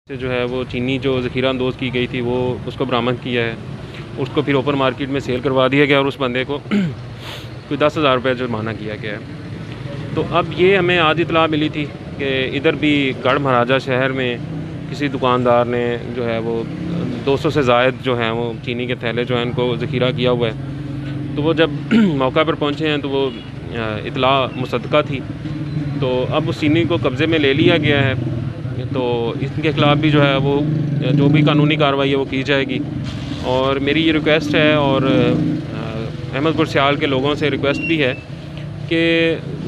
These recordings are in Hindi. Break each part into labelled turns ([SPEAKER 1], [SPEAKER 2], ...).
[SPEAKER 1] से जो है वो चीनी जो ज़ख़ीरा अंदोज़ की गई थी वो उसको बरामद किया है। उसको फिर ओपन मार्केट में सेल करवा दिया गया और उस बंदे को कोई 10,000 रुपये जुर्माना किया गया है। तो अब ये हमें आज इत्तला मिली थी कि इधर भी गढ़ महाराजा शहर में किसी दुकानदार ने जो है वो 200 से ज़ायद जो है वो चीनी के थैले जो हैं इनको ज़ख़ीरा किया हुआ है। तो वो जब मौका पर पहुँचे हैं तो वो इत्तला मुसद्दक़ा थी। तो अब उस चीनी को कब्ज़े में ले लिया गया है। तो इनके ख़िलाफ़ भी जो है वो जो भी कानूनी कार्रवाई है वो की जाएगी। और मेरी ये रिक्वेस्ट है और अहमदपुर सियाल के लोगों से रिक्वेस्ट भी है कि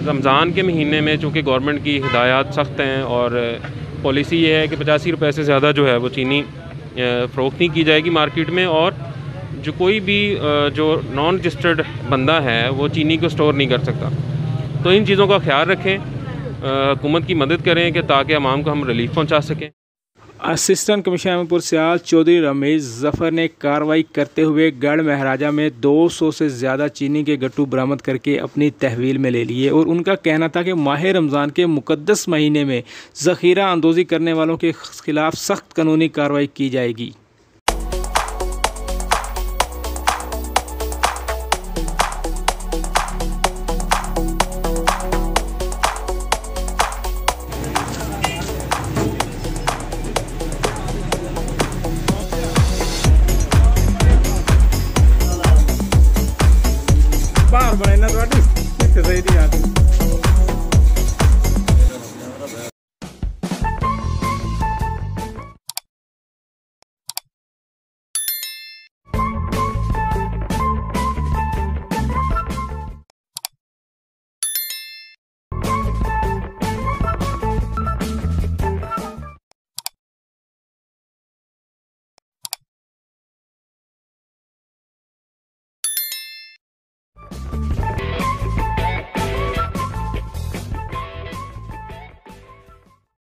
[SPEAKER 1] रमज़ान के महीने में चूँकि गवर्नमेंट की हिदायत सख्त हैं और पॉलिसी ये है कि 85 रुपये से ज़्यादा जो है वो चीनी फ़रोख्त नहीं की जाएगी मार्केट में, और जो कोई भी जो नॉन रजिस्टर्ड बंदा है वो चीनी को स्टोर नहीं कर सकता। तो इन चीज़ों का ख्याल रखें, हुकूमत की मदद करें कि ताकि आवाम को हम रिलीफ पहुंचा सकें।
[SPEAKER 2] असिस्टेंट कमिश्नर अहमदपुर सियाल चौधरी रमेश ज़फ़र ने कार्रवाई करते हुए गढ़ महाराजा में 200 से ज़्यादा चीनी के गट्टू बरामद करके अपनी तहवील में ले लिए और उनका कहना था कि माह रमज़ान के मुक़द्दस महीने में ज़ख़ीरा अंदोज़ी करने वालों के ख़िलाफ़ सख्त कानूनी कार्रवाई की जाएगी।